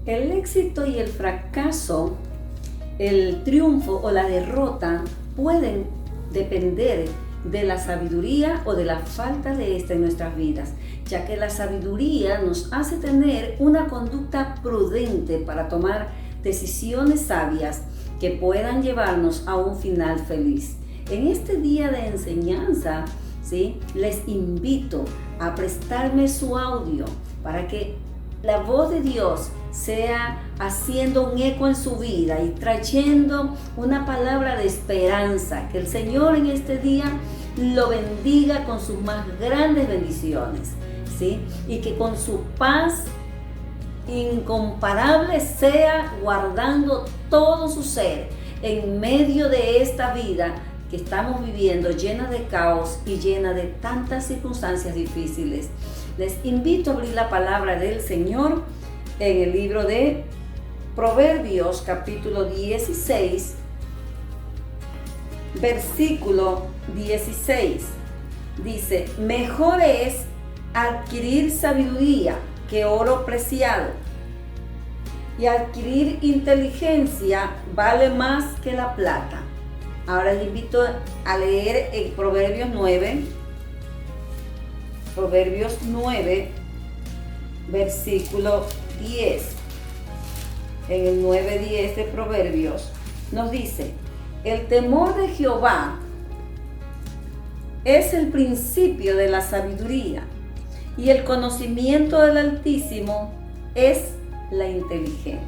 El éxito y el fracaso, el triunfo o la derrota pueden depender de la sabiduría o de la falta de esta en nuestras vidas, ya que la sabiduría nos hace tener una conducta prudente para tomar decisiones sabias que puedan llevarnos a un final feliz. En este día de enseñanza, ¿sí?, les invito a prestarme su audio para que la voz de Dios sea haciendo un eco en su vida y trayendo una palabra de esperanza. Que el Señor en este día lo bendiga con sus más grandes bendiciones, ¿sí? Y que con su paz incomparable sea guardando todo su ser en medio de esta vida que estamos viviendo, llena de caos y llena de tantas circunstancias difíciles. Les invito a abrir la palabra del Señor en el libro de Proverbios, capítulo 16, versículo 16. Dice: mejor es adquirir sabiduría que oro preciado, y adquirir inteligencia vale más que la plata. Ahora les invito a leer en Proverbios 9, versículo 10. En el 9:10 de Proverbios nos dice: el temor de Jehová es el principio de la sabiduría, y el conocimiento del Altísimo es la inteligencia.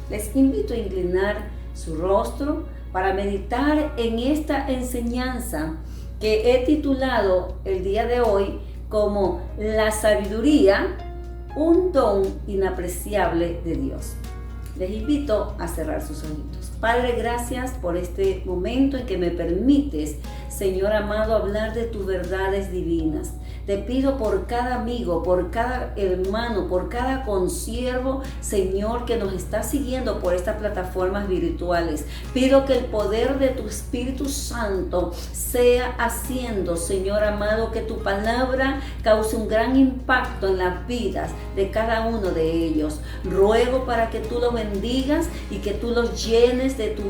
Les invito a inclinar su rostro para meditar en esta enseñanza que he titulado el día de hoy como la sabiduría, un don inapreciable de Dios. Les invito a cerrar sus ojitos. Padre, gracias por este momento en que me permites, Señor amado, hablar de tus verdades divinas. Te pido por cada amigo, por cada hermano, por cada consiervo, Señor, que nos está siguiendo por estas plataformas virtuales. Pido que el poder de tu Espíritu Santo sea haciendo, Señor amado, que tu palabra cause un gran impacto en las vidas de cada uno de ellos. Ruego para que tú los bendigas y que tú los llenes de tu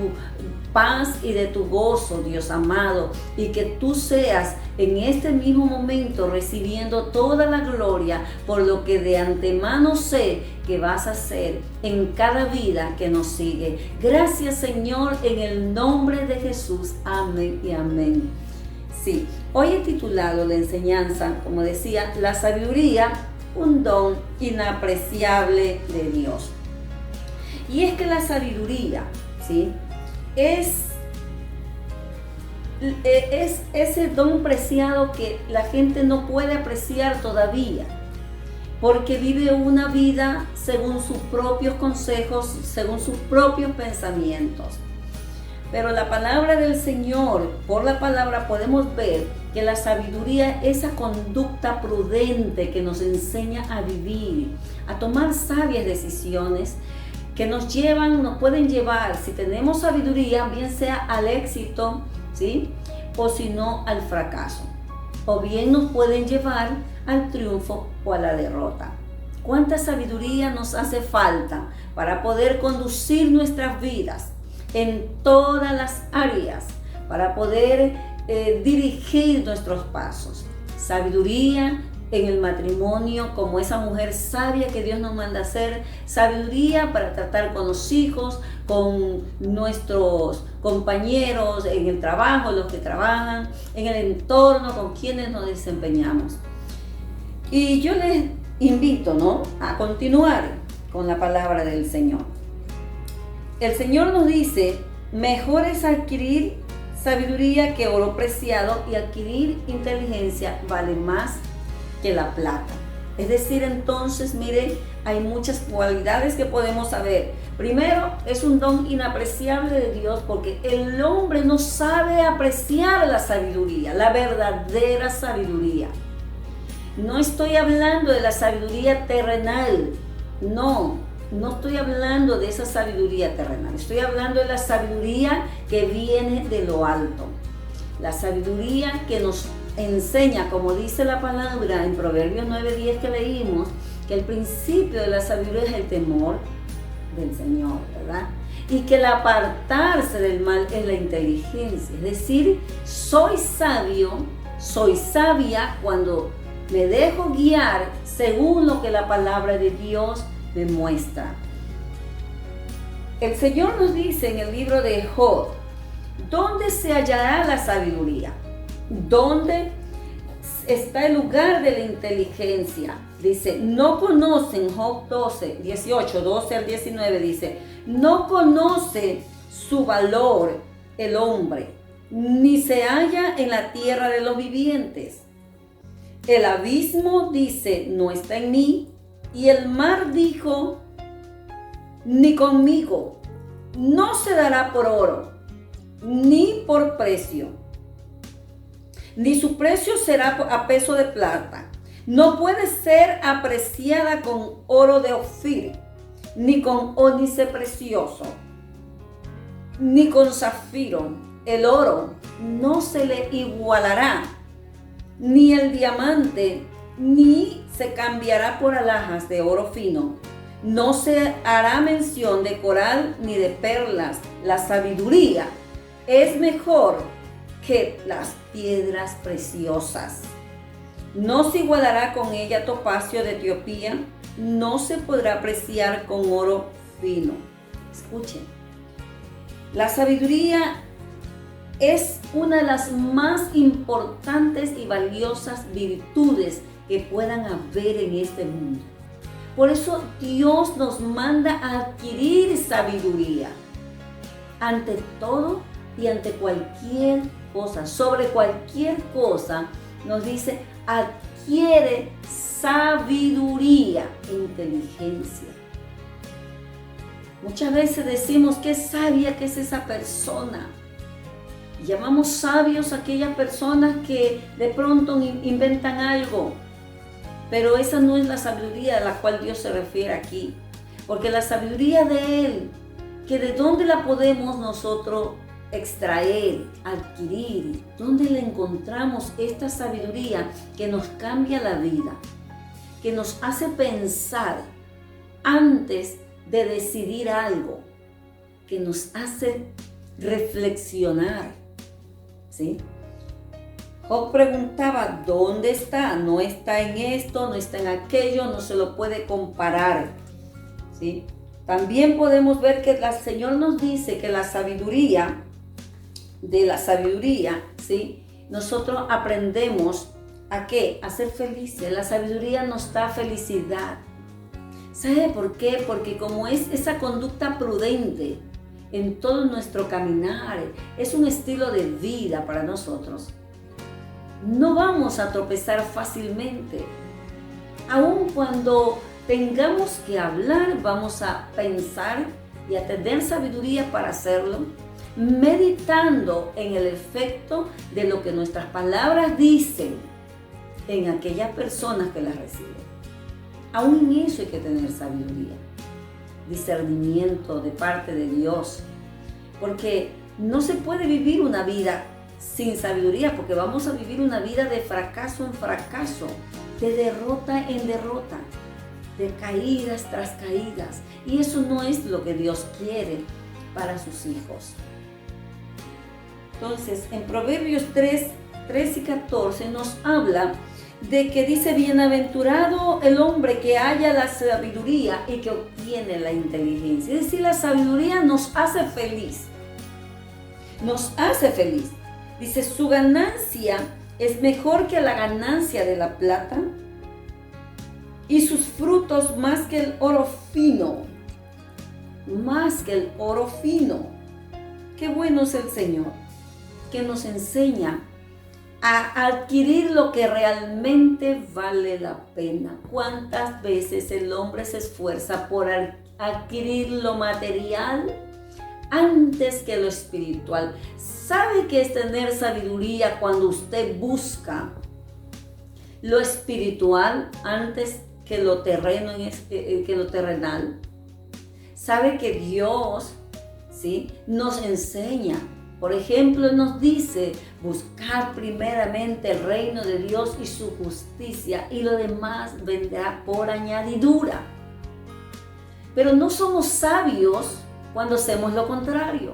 paz y de tu gozo, Dios amado, y que tú seas en este mismo momento recibiendo toda la gloria por lo que de antemano sé que vas a hacer en cada vida que nos sigue. Gracias, Señor, en el nombre de Jesús. Amén y amén. Sí, hoy he titulado la enseñanza, como decía, la sabiduría, un don inapreciable de Dios. Y es que la sabiduría, ¿sí?, es ese don preciado que la gente no puede apreciar todavía, porque vive una vida según sus propios consejos, según sus propios pensamientos. Pero la palabra del Señor, por la palabra podemos ver que la sabiduría es esa conducta prudente que nos enseña a vivir, a tomar sabias decisiones, que nos pueden llevar, si tenemos sabiduría, bien sea al éxito, ¿sí?, o si no al fracaso, o bien nos pueden llevar al triunfo o a la derrota. ¿Cuánta sabiduría nos hace falta para poder conducir nuestras vidas en todas las áreas, para poder dirigir nuestros pasos? Sabiduría en el matrimonio, como esa mujer sabia que Dios nos manda a ser, sabiduría para tratar con los hijos, con nuestros compañeros en el trabajo, los que trabajan, en el entorno con quienes nos desempeñamos. Y yo les invito, ¿no?, a continuar con la palabra del Señor. El Señor nos dice: mejor es adquirir sabiduría que oro preciado, y adquirir inteligencia vale más que la plata. Es decir, entonces, mire, hay muchas cualidades que podemos saber. Primero, es un don inapreciable de Dios, porque el hombre no sabe apreciar la sabiduría, la verdadera sabiduría. No estoy hablando de la sabiduría terrenal, no estoy hablando de esa sabiduría terrenal, estoy hablando de la sabiduría que viene de lo alto, la sabiduría que nos enseña, como dice la palabra en Proverbios 9:10 que leímos, que el principio de la sabiduría es el temor del Señor, ¿verdad? Y que el apartarse del mal es la inteligencia. Es decir, soy sabio, soy sabia cuando me dejo guiar según lo que la palabra de Dios me muestra. El Señor nos dice en el libro de Job, ¿dónde se hallará la sabiduría? ¿Dónde está el lugar de la inteligencia? Dice, no conocen, Job 12, 18, 12 al 19 dice, no conoce su valor el hombre, ni se halla en la tierra de los vivientes. El abismo dice, no está en mí, y el mar dijo, ni conmigo. No se dará por oro, ni por precio, ni su precio será a peso de plata. No puede ser apreciada con oro de Ofir, ni con ónice precioso, ni con zafiro. El oro no se le igualará, ni el diamante, ni se cambiará por alhajas de oro fino. No se hará mención de coral ni de perlas. La sabiduría es mejor que las piedras preciosas. No se igualará con ella topacio de Etiopía, no se podrá apreciar con oro fino. Escuchen, la sabiduría es una de las más importantes y valiosas virtudes que puedan haber en este mundo. Por eso Dios nos manda a adquirir sabiduría ante todo y ante cualquier cosa, sobre cualquier cosa. Nos dice, adquiere sabiduría e inteligencia. Muchas veces decimos, qué sabia que es esa persona. Llamamos sabios a aquellas personas que de pronto inventan algo. Pero esa no es la sabiduría a la cual Dios se refiere aquí. Porque la sabiduría de Él, que de dónde la podemos nosotros extraer, adquirir, dónde le encontramos esta sabiduría que nos cambia la vida, que nos hace pensar antes de decidir algo, que nos hace reflexionar, ¿sí? Job preguntaba, ¿dónde está? No está en esto, no está en aquello, no se lo puede comparar, ¿sí? También podemos ver que el Señor nos dice que la sabiduría, de la sabiduría, ¿sí? Nosotros aprendemos ¿a qué? A ser felices. La sabiduría nos da felicidad. ¿Sabe por qué? Porque como es esa conducta prudente en todo nuestro caminar, es un estilo de vida para nosotros. No vamos a tropezar fácilmente. Aun cuando tengamos que hablar, vamos a pensar y a tener sabiduría para hacerlo, meditando en el efecto de lo que nuestras palabras dicen en aquellas personas que las reciben. Aún en eso hay que tener sabiduría, discernimiento de parte de Dios, porque no se puede vivir una vida sin sabiduría, porque vamos a vivir una vida de fracaso en fracaso, de derrota en derrota, de caídas tras caídas, y eso no es lo que Dios quiere para sus hijos. Entonces, en Proverbios 3 y 14 nos habla de que dice, bienaventurado el hombre que halla la sabiduría y que obtiene la inteligencia. Es decir, la sabiduría nos hace feliz. Nos hace feliz. Dice, su ganancia es mejor que la ganancia de la plata y sus frutos más que el oro fino. Más que el oro fino. Qué bueno es el Señor, que nos enseña a adquirir lo que realmente vale la pena. ¿Cuántas veces el hombre se esfuerza por adquirir lo material antes que lo espiritual? ¿Sabe qué es tener sabiduría cuando usted busca lo espiritual antes que lo terreno, que lo terrenal? ¿Sabe que Dios, ¿sí?, nos enseña Por ejemplo, nos dice, buscar primeramente el reino de Dios y su justicia, y lo demás vendrá por añadidura. Pero no somos sabios cuando hacemos lo contrario.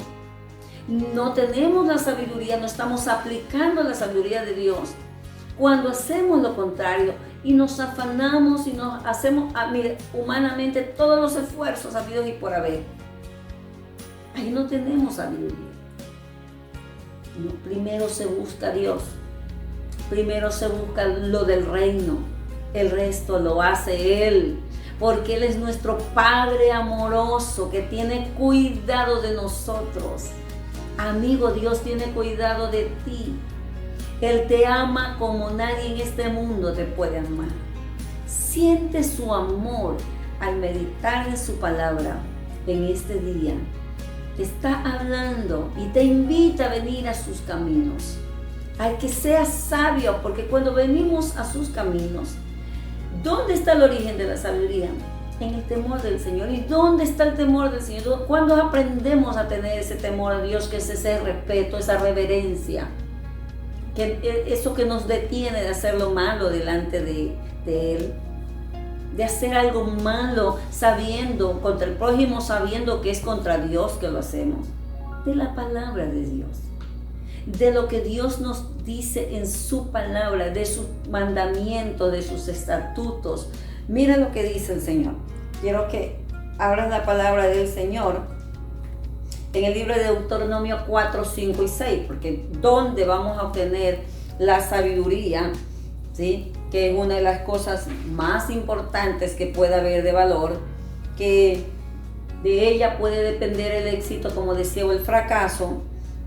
No tenemos la sabiduría, no estamos aplicando la sabiduría de Dios cuando hacemos lo contrario y nos afanamos y nos hacemos humanamente todos los esfuerzos habidos y por haber. Ahí no tenemos sabiduría. No, primero se busca a Dios, primero se busca lo del reino, el resto lo hace Él, porque Él es nuestro Padre amoroso que tiene cuidado de nosotros. Amigo, Dios tiene cuidado de ti. Él te ama como nadie en este mundo te puede amar. Siente su amor al meditar en su palabra en este día. Te está hablando y te invita a venir a sus caminos. Al que seas sabio, porque cuando venimos a sus caminos, ¿dónde está el origen de la sabiduría? En el temor del Señor. ¿Y dónde está el temor del Señor? ¿Cuándo aprendemos a tener ese temor a Dios, que es ese respeto, esa reverencia? Que eso que nos detiene de hacer lo malo delante de Él, de hacer algo malo sabiendo, contra el prójimo sabiendo que es contra Dios que lo hacemos. De la palabra de Dios, de lo que Dios nos dice en su palabra, de sus mandamientos, de sus estatutos. Mira lo que dice el Señor. Quiero que abras la palabra del Señor en el libro de Deuteronomio 4, 5 y 6, porque ¿dónde vamos a obtener la sabiduría? ¿Sí? Que es una de las cosas más importantes que puede haber de valor, que de ella puede depender el éxito, como decía, o el fracaso,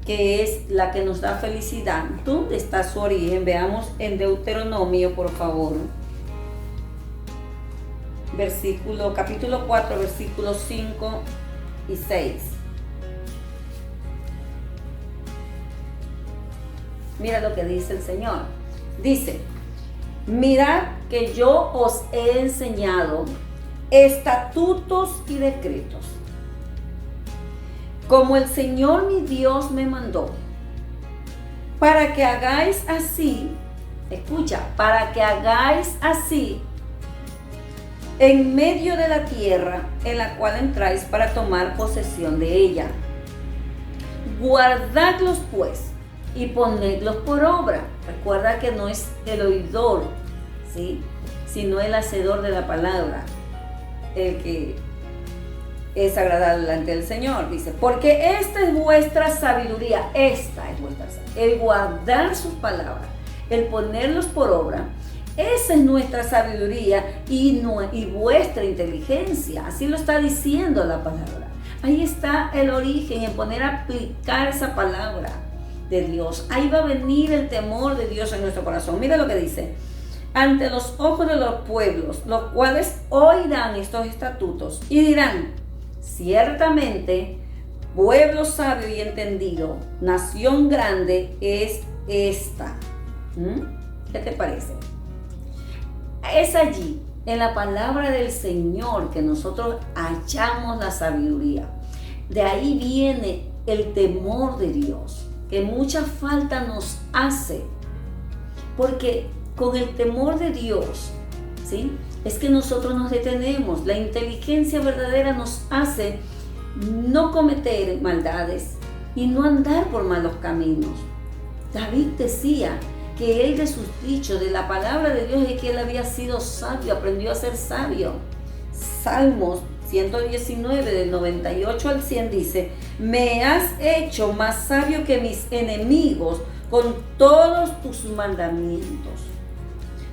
que es la que nos da felicidad. ¿Dónde está su origen? Veamos en Deuteronomio, por favor. Capítulo 4, versículos 5 y 6. Mira lo que dice el Señor. Dice: mirad que yo os he enseñado estatutos y decretos, como el Señor mi Dios me mandó, para que hagáis así, escucha, para que hagáis así en medio de la tierra en la cual entráis para tomar posesión de ella. Guardadlos pues y ponedlos por obra. Recuerda que no es el oidor, ¿sí?, sino el hacedor de la palabra el que es agradable delante del Señor. Dice: porque esta es vuestra sabiduría, esta es vuestra sabiduría, el guardar sus palabras, el ponerlos por obra. Esa es nuestra sabiduría y vuestra inteligencia. Así lo está diciendo la palabra. Ahí está el origen, en poner a aplicar esa palabra de Dios. Ahí va a venir el temor de Dios en nuestro corazón. Mira lo que dice: ante los ojos de los pueblos, los cuales oirán estos estatutos y dirán: ciertamente, pueblo sabio y entendido, nación grande es esta. ¿Qué te parece? Es allí, en la palabra del Señor, que nosotros hallamos la sabiduría. De ahí viene el temor de Dios, que mucha falta nos hace, porque con el temor de Dios, ¿sí?, es que nosotros nos detenemos. La inteligencia verdadera nos hace no cometer maldades y no andar por malos caminos. David decía que él, de sus dichos, de la palabra de Dios, es que él había sido sabio, aprendió a ser sabio. Salmos 119, del 98 al 100 dice: me has hecho más sabio que mis enemigos con todos tus mandamientos,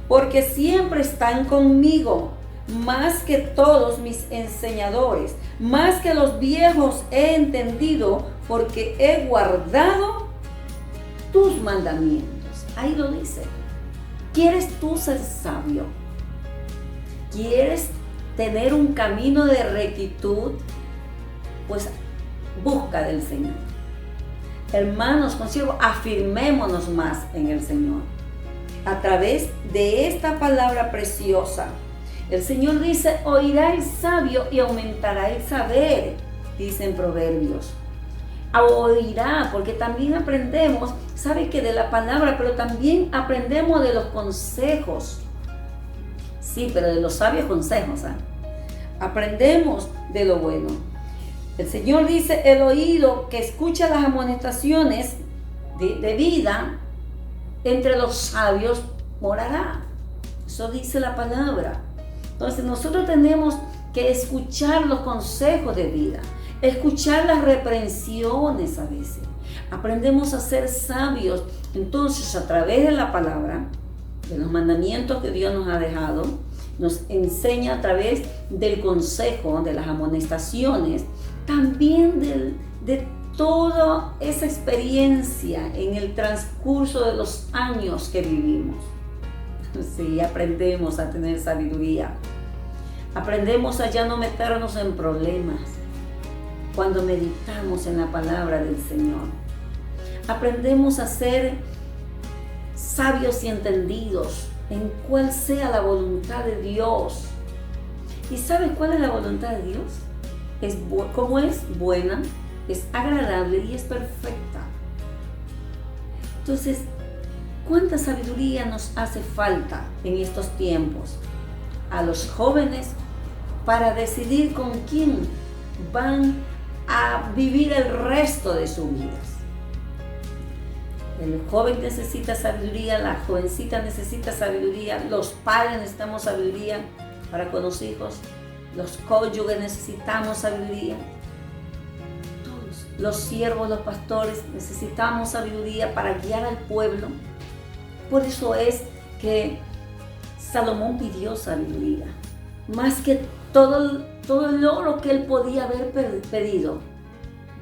porque siempre están conmigo, más que todos mis enseñadores, más que los viejos he entendido, porque he guardado tus mandamientos. Ahí lo dice. ¿Quieres tú ser sabio? ¿Quieres tener un camino de rectitud? Pues busca del Señor. Hermanos, consiervos, afirmémonos más en el Señor. A través de esta palabra preciosa, el Señor dice: oirá el sabio y aumentará el saber, dice en Proverbios. oirá, porque también aprendemos, sabe que de la palabra, pero también aprendemos de los consejos. Sí, pero de los sabios consejos, ¿eh? Aprendemos de lo bueno. El Señor dice, el oído que escucha las amonestaciones de vida, entre los sabios morará. Eso dice la palabra. Entonces nosotros tenemos que escuchar los consejos de vida, escuchar las reprensiones a veces. Aprendemos a ser sabios. Entonces, a través de la palabra, de los mandamientos que Dios nos ha dejado, nos enseña a través del consejo, de las amonestaciones, también de toda esa experiencia en el transcurso de los años que vivimos. Sí, aprendemos a tener sabiduría. Aprendemos a ya no meternos en problemas cuando meditamos en la palabra del Señor. Aprendemos a ser sabios y entendidos en cuál sea la voluntad de Dios. ¿Y sabes cuál es la voluntad de Dios? Como es buena, es agradable y es perfecta. Entonces, ¿cuánta sabiduría nos hace falta en estos tiempos a los jóvenes para decidir con quién van a vivir el resto de sus vidas? El joven necesita sabiduría, la jovencita necesita sabiduría, los padres necesitamos sabiduría para con los hijos, los cónyuges necesitamos sabiduría, todos, los siervos, los pastores necesitamos sabiduría para guiar al pueblo. Por eso es que Salomón pidió sabiduría, más que todo el oro que él podía haber pedido.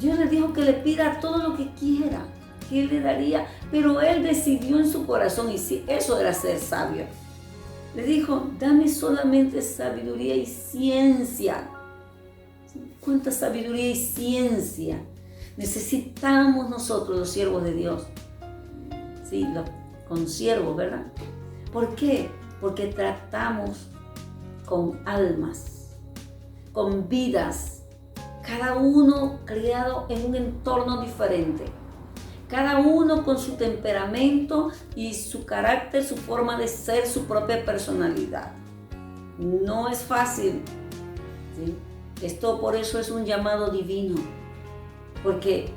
Dios le dijo que le pida todo lo que quiera, que él le daría, pero él decidió en su corazón, y si eso era ser sabio, le dijo, dame solamente sabiduría y ciencia. ¿Cuánta sabiduría y ciencia necesitamos nosotros, los siervos de Dios? Sí, los consiervos, ¿verdad? ¿Por qué? Porque tratamos con almas, con vidas, cada uno criado en un entorno diferente, cada uno con su temperamento y su carácter, su forma de ser, su propia personalidad. No es fácil, ¿sí? Esto por eso es un llamado divino, porque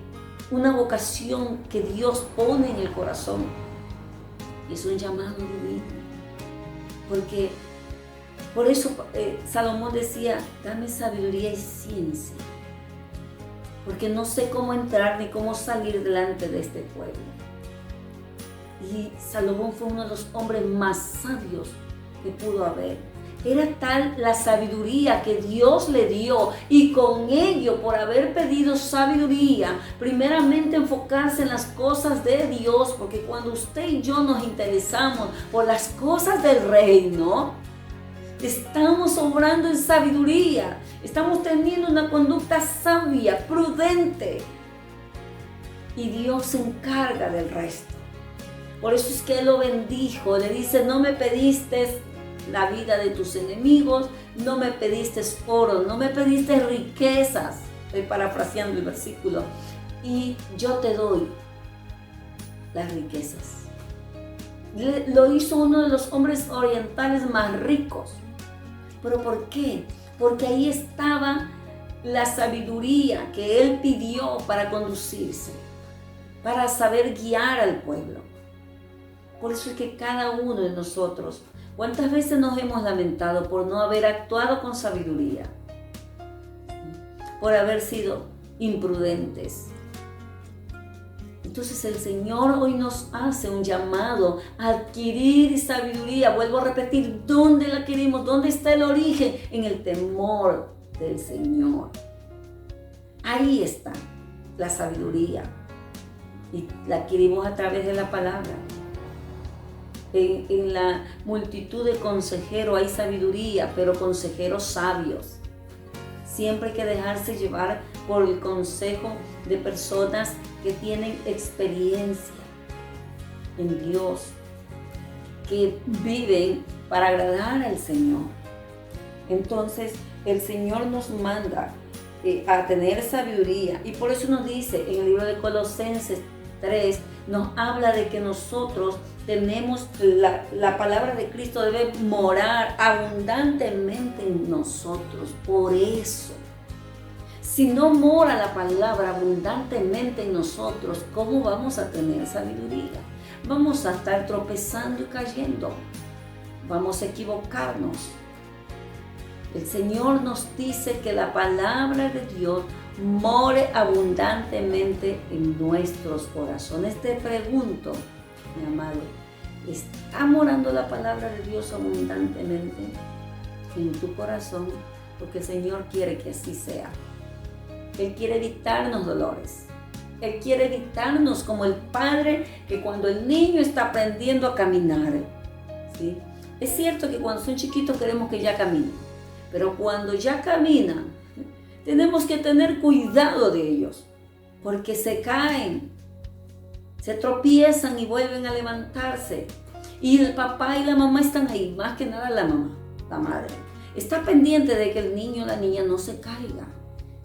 una vocación que Dios pone en el corazón es un llamado divino, porque por eso Salomón decía, dame sabiduría y ciencia, porque no sé cómo entrar ni cómo salir delante de este pueblo. Y Salomón fue uno de los hombres más sabios que pudo haber. Era tal la sabiduría que Dios le dio, y con ello, por haber pedido sabiduría, primeramente enfocarse en las cosas de Dios, porque cuando usted y yo nos interesamos por las cosas del reino, estamos obrando en sabiduría, estamos teniendo una conducta sabia, prudente, y Dios se encarga del resto. Por eso es que Él lo bendijo, le dice, no me pediste la vida de tus enemigos, no me pediste oro, no me pediste riquezas, estoy parafraseando el versículo, y yo te doy las riquezas. Lo hizo uno de los hombres orientales más ricos. ¿Pero por qué? Porque ahí estaba la sabiduría que él pidió para conducirse, para saber guiar al pueblo. Por eso es que cada uno de nosotros, ¿cuántas veces nos hemos lamentado por no haber actuado con sabiduría? Por haber sido imprudentes. Entonces el Señor hoy nos hace un llamado a adquirir sabiduría. Vuelvo a repetir, ¿dónde la adquirimos? ¿Dónde está el origen? En el temor del Señor. Ahí está la sabiduría. Y la adquirimos a través de la palabra. En la multitud de consejeros hay sabiduría, pero consejeros sabios. Siempre hay que dejarse llevar por el consejo de personas que tienen experiencia en Dios, que viven para agradar al Señor. Entonces, el Señor nos manda a tener sabiduría. Y por eso nos dice en el libro de Colosenses 3, nos habla de que nosotros tenemos, la palabra de Cristo debe morar abundantemente en nosotros. Por eso, si no mora la palabra abundantemente en nosotros, ¿cómo vamos a tener sabiduría? Vamos a estar tropezando y cayendo. Vamos a equivocarnos. El Señor nos dice que la palabra de Dios more abundantemente en nuestros corazones. Te pregunto, mi amado, ¿está morando la palabra de Dios abundantemente en tu corazón? Porque el Señor quiere que así sea. Él quiere evitarnos dolores. Él quiere evitarnos como el padre que cuando el niño está aprendiendo a caminar, ¿sí? Es cierto que cuando son chiquitos queremos que ya caminen, pero cuando ya caminan, tenemos que tener cuidado de ellos, porque se caen, se tropiezan y vuelven a levantarse. Y el papá y la mamá están ahí, más que nada la mamá, la madre. Está pendiente de que el niño o la niña no se caiga.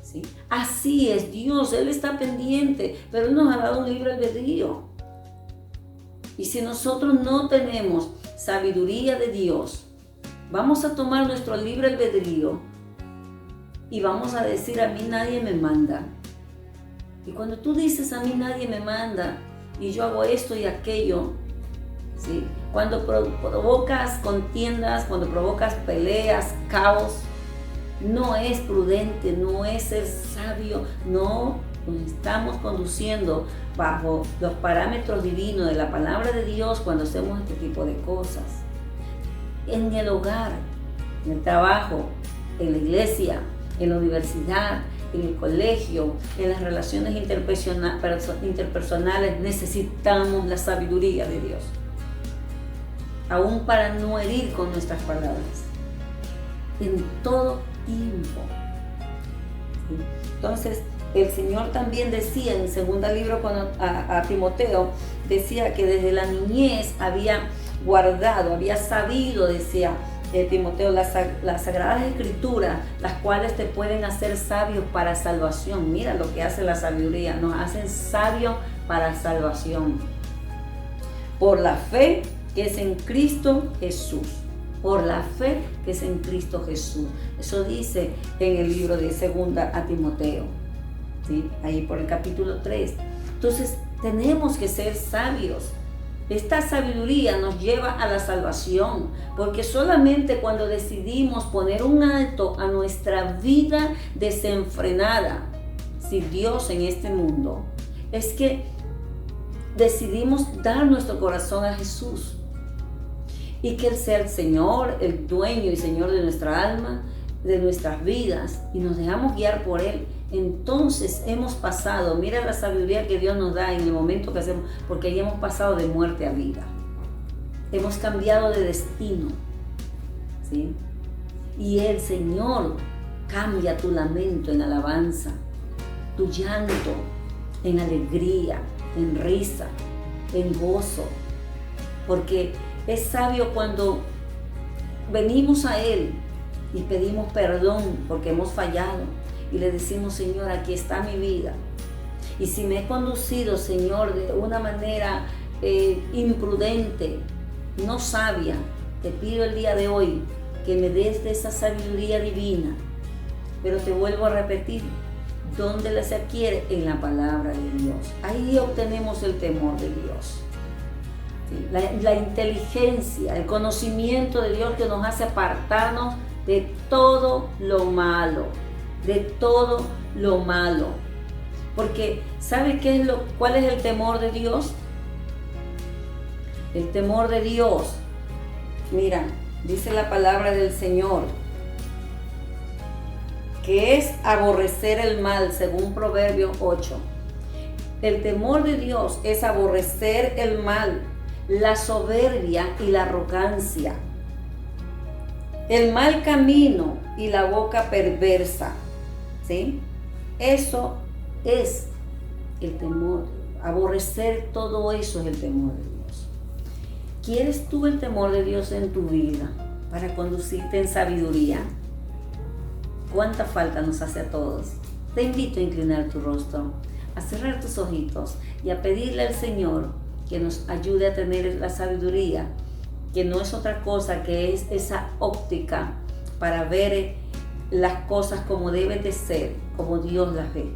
¿Sí? Así es Dios, Él está pendiente, pero Él nos ha dado un libre albedrío. Y si nosotros no tenemos sabiduría de Dios, vamos a tomar nuestro libre albedrío y vamos a decir: a mí nadie me manda. Y cuando tú dices: a mí nadie me manda y yo hago esto y aquello, ¿sí? Cuando provocas contiendas, cuando provocas peleas, caos, no es prudente, no es ser sabio, no nos estamos conduciendo bajo los parámetros divinos de la palabra de Dios cuando hacemos este tipo de cosas. En el hogar, en el trabajo, en la iglesia, en la universidad, en el colegio, en las relaciones interpersonales, necesitamos la sabiduría de Dios, aún para no herir con nuestras palabras, en todo tiempo. ¿Sí? Entonces, el Señor también decía en el segundo libro a Timoteo, decía que desde la niñez había guardado, había sabido, decía Timoteo, las sagradas escrituras, las cuales te pueden hacer sabios para salvación. Mira lo que hace la sabiduría, nos hacen sabios para salvación, por la fe que es en Cristo Jesús. Por la fe que es en Cristo Jesús. Eso dice en el libro de segunda a Timoteo, ¿sí? Ahí por el capítulo 3. Entonces tenemos que ser sabios. Esta sabiduría nos lleva a la salvación, porque solamente cuando decidimos poner un alto a nuestra vida desenfrenada, sin Dios en este mundo, es que decidimos dar nuestro corazón a Jesús. Y que Él sea el Señor, el dueño y Señor de nuestra alma, de nuestras vidas, y nos dejamos guiar por Él. Entonces hemos pasado, mira la sabiduría que Dios nos da en el momento que hacemos, porque ahí hemos pasado de muerte a vida. Hemos cambiado de destino, ¿sí? Y el Señor cambia tu lamento en alabanza, tu llanto en alegría, en risa, en gozo, porque es sabio cuando venimos a Él y pedimos perdón porque hemos fallado y le decimos: Señor, aquí está mi vida. Y si me he conducido, Señor, de una manera imprudente, no sabia, te pido el día de hoy que me des de esa sabiduría divina. Pero te vuelvo a repetir, ¿dónde la se adquiere? En la palabra de Dios. Ahí obtenemos el temor de Dios. La inteligencia, el conocimiento de Dios que nos hace apartarnos de todo lo malo, de todo lo malo. Porque ¿sabe cuál es el temor de Dios? El temor de Dios, mira, dice la palabra del Señor, que es aborrecer el mal, según Proverbios 8. El temor de Dios es aborrecer el mal, la soberbia y la arrogancia, el mal camino y la boca perversa, ¿sí? Eso es el temor. Aborrecer todo eso es el temor de Dios. ¿Quieres tú el temor de Dios en tu vida para conducirte en sabiduría? ¿Cuánta falta nos hace a todos? te invito a inclinar tu rostro, a cerrar tus ojitos y a pedirle al Señor que nos ayude a tener la sabiduría, que no es otra cosa que es esa óptica para ver las cosas como deben de ser, como Dios las ve.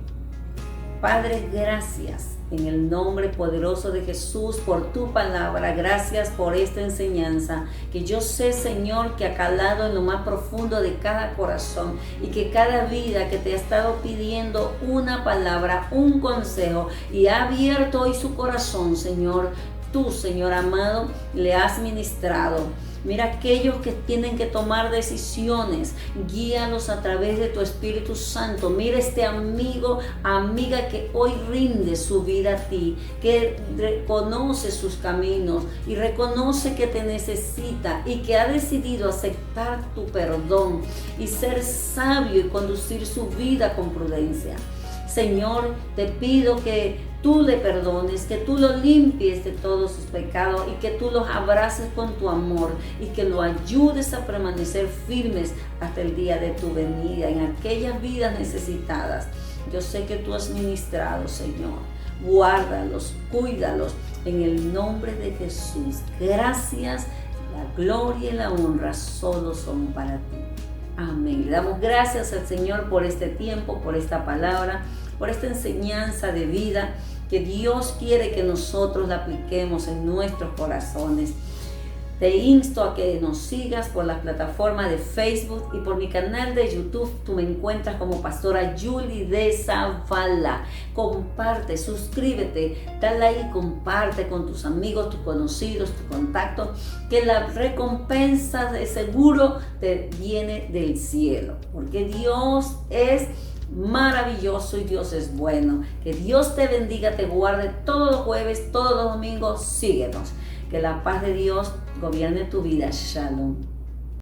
Padre, gracias en el nombre poderoso de Jesús por tu palabra. Gracias por esta enseñanza que yo sé, Señor, que ha calado en lo más profundo de cada corazón y que cada vida que te ha estado pidiendo una palabra, un consejo y ha abierto hoy su corazón, Señor, tú, Señor amado, le has ministrado. Mira aquellos que tienen que tomar decisiones, guíalos a través de tu Espíritu Santo. Mira este amigo, amiga que hoy rinde su vida a ti, que reconoce sus caminos y reconoce que te necesita y que ha decidido aceptar tu perdón y ser sabio y conducir su vida con prudencia. Señor, te pido que tú le perdones, que tú lo limpies de todos sus pecados y que tú los abraces con tu amor y que lo ayudes a permanecer firmes hasta el día de tu venida en aquellas vidas necesitadas. Yo sé que tú has ministrado, Señor. Guárdalos, cuídalos en el nombre de Jesús. Gracias, la gloria y la honra solo son para ti. Amén. Le damos gracias al Señor por este tiempo, por esta palabra, por esta enseñanza de vida que Dios quiere que nosotros la apliquemos en nuestros corazones. Te insto a que nos sigas por las plataformas de Facebook y por mi canal de YouTube. Tú me encuentras como Pastora Julie de Zavala. Comparte, suscríbete, dale ahí, comparte con tus amigos, tus conocidos, tus contactos, que la recompensa de seguro te viene del cielo, porque Dios es maravilloso y Dios es bueno. Que Dios te bendiga, te guarde todos los jueves, todos los domingos. Síguenos. Que la paz de Dios gobierne tu vida. Shalom.